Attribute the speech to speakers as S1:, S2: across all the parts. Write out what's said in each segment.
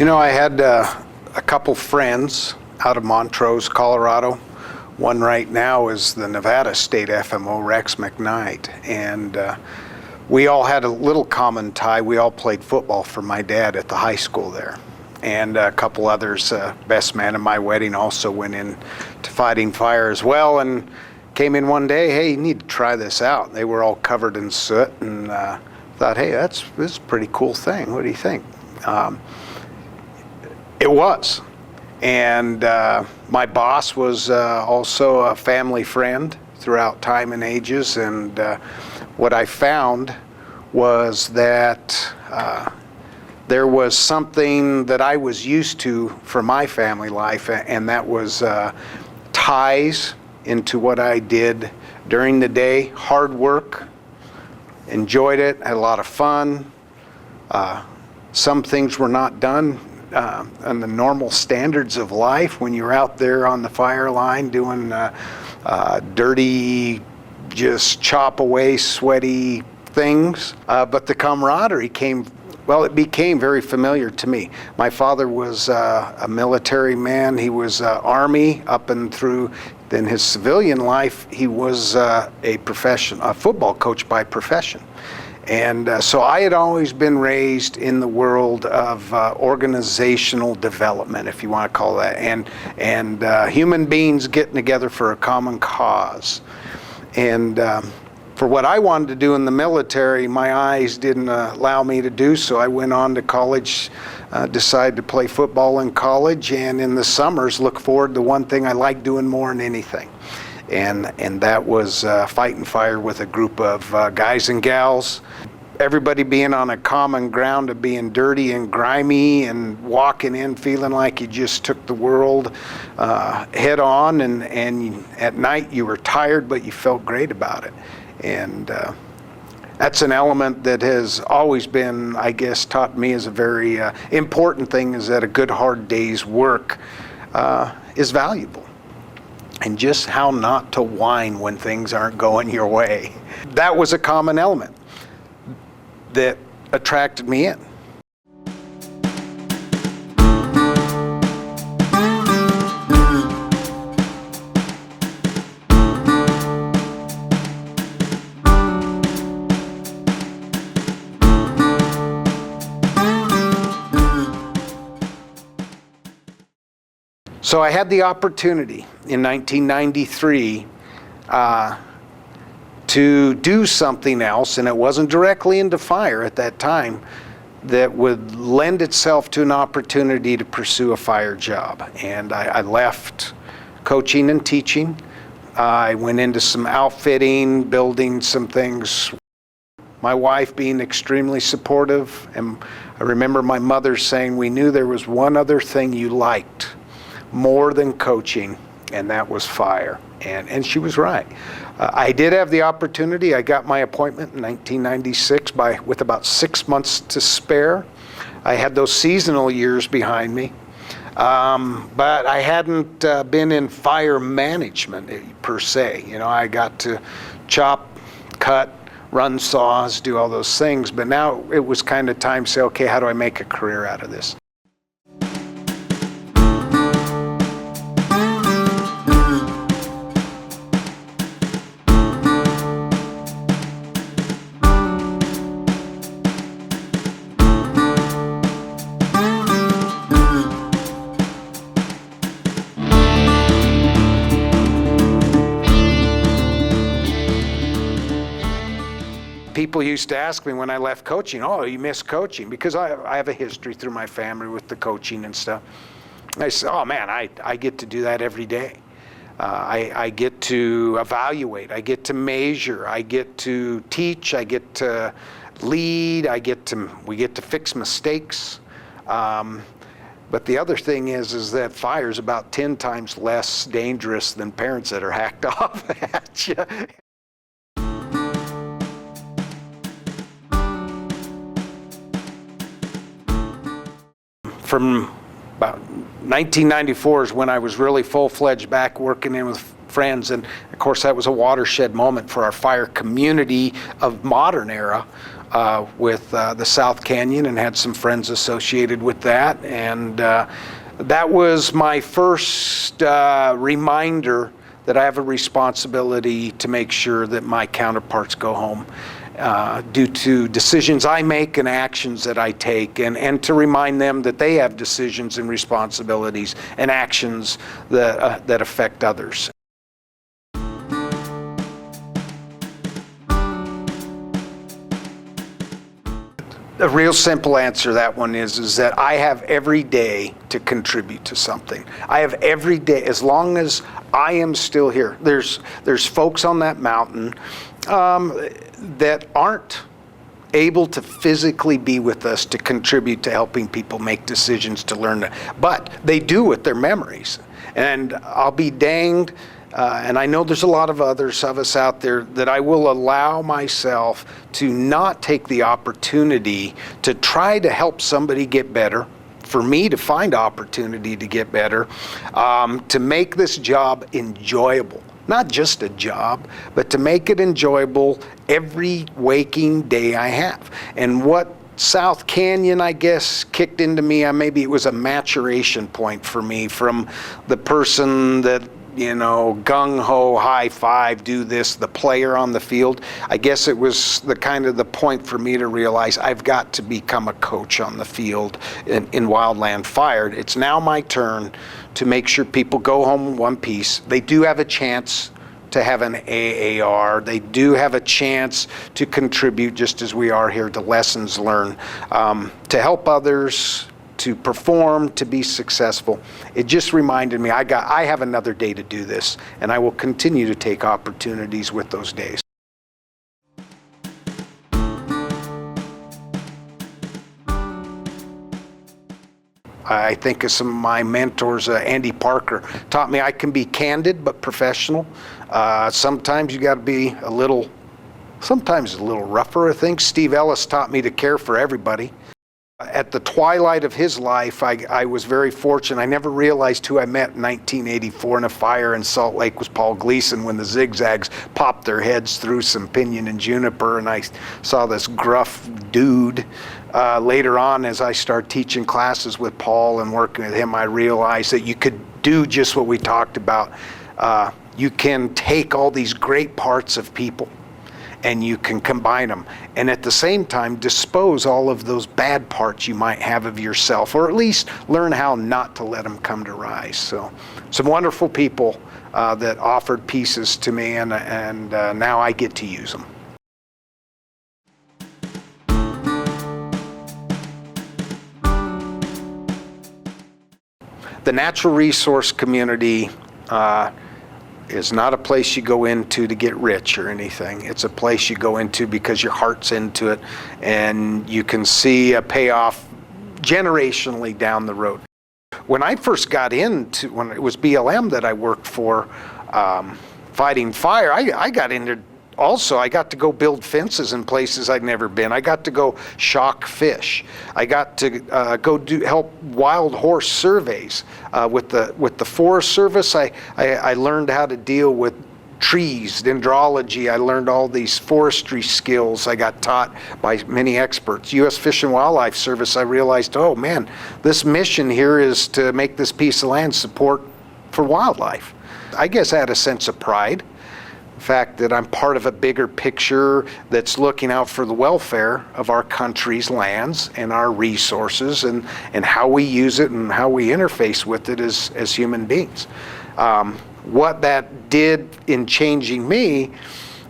S1: I had a couple friends out of Montrose, Colorado. One right now is the Nevada State FMO, Rex McKnight. And we all had a little common tie. We all played football for my dad at the high school there. And a couple others, best man at my wedding, also went in to fighting fire as well, and came in one day, hey, you need to try this out. They were all covered in soot, and thought, hey, this is a pretty cool thing. What do you think? It was. And my boss was also a family friend throughout time and ages, and what I found was that there was something that I was used to for my family life, and that was ties into what I did during the day, hard work, enjoyed it, had a lot of fun. Some things were not done on the normal standards of life when you're out there on the fire line doing dirty, just chop away, sweaty things. But the camaraderie it became very familiar to me. My father was a military man. He was Army up and through. Then his civilian life, he was a football coach by profession. And so I had always been raised in the world of organizational development, if you want to call that, and human beings getting together for a common cause. And for what I wanted to do in the military, my eyes didn't allow me to do so. I went on to college, decided to play football in college, and in the summers look forward to one thing I like doing more than anything. And that was fighting fire with a group of guys and gals. Everybody being on a common ground of being dirty and grimy and walking in feeling like you just took the world head on, and at night you were tired but you felt great about it. And that's an element that has always been, I guess, taught me as a very important thing, is that a good hard day's work is valuable. And just how not to whine when things aren't going your way. That was a common element that attracted me in. So I had the opportunity in 1993 to do something else, and it wasn't directly into fire at that time, that would lend itself to an opportunity to pursue a fire job. And I left coaching and teaching. I went into some outfitting, building some things. My wife being extremely supportive, and I remember my mother saying, we knew there was one other thing you liked more than coaching, and that was fire. And she was right. I did have the opportunity. I got my appointment in 1996 with about 6 months to spare. I had those seasonal years behind me, but I hadn't been in fire management per se. I got to chop, cut, run saws, do all those things, but now it was kind of time to say, okay, how do I make a career out of this? People used to ask me when I left coaching, oh, you miss coaching? Because I have a history through my family with the coaching and stuff. And I said, oh man, I get to do that every day. I get to evaluate, I get to measure, I get to teach, I get to lead, we get to fix mistakes. But the other thing is that fire is about 10 times less dangerous than parents that are hacked off at you. From about 1994 is when I was really full-fledged back working in with friends, and of course that was a watershed moment for our fire community of modern era. with the South Canyon and had some friends associated with that. And that was my first reminder that I have a responsibility to make sure that my counterparts go home due to decisions I make and actions that I take, and to remind them that they have decisions and responsibilities and actions that affect others. The real simple answer to that one is that I have every day to contribute to something. I have every day, as long as I am still here. There's folks on that mountain that aren't able to physically be with us to contribute to helping people make decisions to learn, but they do with their memories. And I'll be danged, and I know there's a lot of others of us out there, that I will allow myself to not take the opportunity to try to help somebody get better, for me to find opportunity to get better, to make this job enjoyable. Not just a job, but to make it enjoyable every waking day I have. And what South Canyon, I guess, kicked into me, maybe it was a maturation point for me from the person that, gung-ho, high five, do this, the player on the field. I guess it was the point for me to realize I've got to become a coach on the field in wildland fire. It's now my turn to make sure people go home in one piece. They do have a chance to have an AAR. They do have a chance to contribute, just as we are here, to lessons learned, to help others, to perform, to be successful. It just reminded me I have another day to do this, and I will continue to take opportunities with those days. I think of some of my mentors, Andy Parker, taught me I can be candid but professional. Sometimes you got to be sometimes a little rougher, I think. Steve Ellis taught me to care for everybody. At the twilight of his life, I was very fortunate. I never realized who I met in 1984 in a fire in Salt Lake was Paul Gleason, when the zigzags popped their heads through some pinyon and juniper, and I saw this gruff dude. Later on, as I started teaching classes with Paul and working with him, I realized that you could do just what we talked about. You can take all these great parts of people and you can combine them, and at the same time dispose all of those bad parts you might have of yourself, or at least learn how not to let them come to rise. So some wonderful people that offered pieces to me, and now I get to use them. The natural resource community is not a place you go into to get rich or anything. It's a place you go into because your heart's into it, and you can see a payoff generationally down the road. When I first got into, when it was BLM that I worked for, fighting fire, I got into also, I got to go build fences in places I'd never been. I got to go shock fish. I got to go help wild horse surveys with the Forest Service. I learned how to deal with trees, dendrology. I learned all these forestry skills I got taught by many experts. U.S. Fish and Wildlife Service, I realized, oh man, this mission here is to make this piece of land support for wildlife. I guess I had a sense of pride. The fact that I'm part of a bigger picture that's looking out for the welfare of our country's lands and our resources, and how we use it and how we interface with it as human beings. What that did in changing me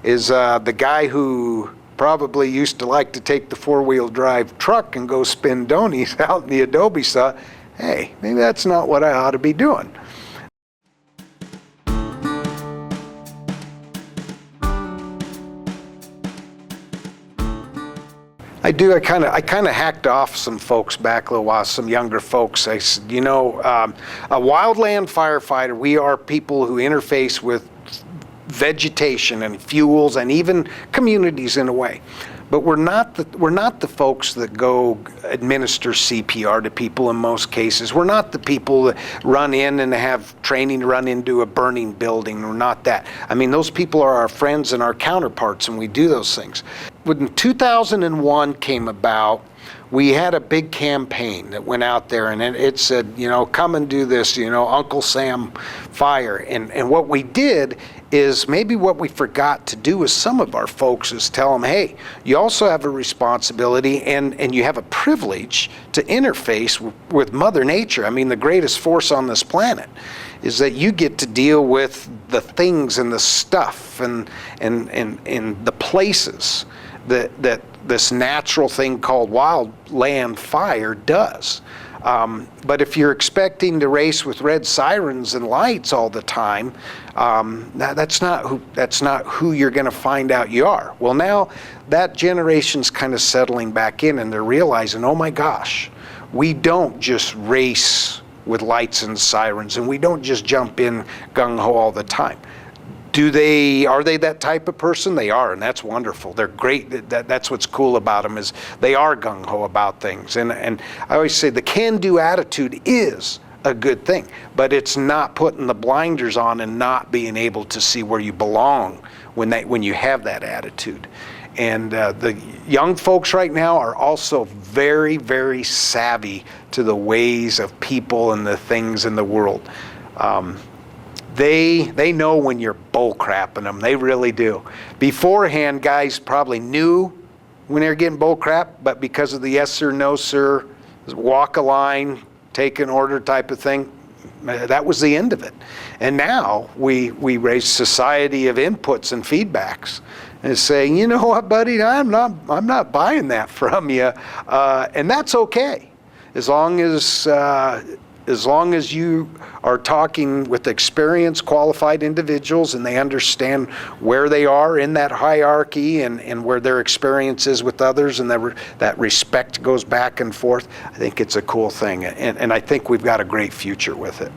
S1: is the guy who probably used to like to take the four-wheel drive truck and go spin donies out in the adobe saw, hey, maybe that's not what I ought to be doing. I do. I kind of hacked off some folks back a little while, some younger folks. I said, a wildland firefighter, we are people who interface with vegetation and fuels and even communities in a way. But we're not the folks that go administer CPR to people in most cases. We're not the people that run in and have training to run into a burning building. We're not that. I mean, those people are our friends and our counterparts, and we do those things. when 2001 came about, we had a big campaign that went out there, and it said, come and do this, Uncle Sam Fire. And what we did is, maybe what we forgot to do with some of our folks is tell them, hey, you also have a responsibility and you have a privilege to interface with Mother Nature. I mean, the greatest force on this planet is that you get to deal with the things and the stuff and the places that this natural thing called wildland fire does. But if you're expecting to race with red sirens and lights all the time, that's not who you're going to find out you are. Well, now that generation's kind of settling back in, and they're realizing, oh my gosh, we don't just race with lights and sirens, and we don't just jump in gung-ho all the time. Are they that type of person? They are, and that's wonderful. They're great. That's what's cool about them, is they are gung-ho about things. And I always say the can-do attitude is a good thing, but it's not putting the blinders on and not being able to see where you belong when you have that attitude. And the young folks right now are also very, very savvy to the ways of people and the things in the world. They know when you're bull crapping them. They really do. Beforehand, guys probably knew when they were getting bull crap, but because of the yes sir, no sir, walk a line, take an order type of thing, that was the end of it. And now we raise society of inputs and feedbacks and saying, you know what, buddy, I'm not buying that from you, and that's okay, as long as you are talking with experienced, qualified individuals and they understand where they are in that hierarchy and where their experience is with others, and that respect goes back and forth. I think it's a cool thing, and I think we've got a great future with it.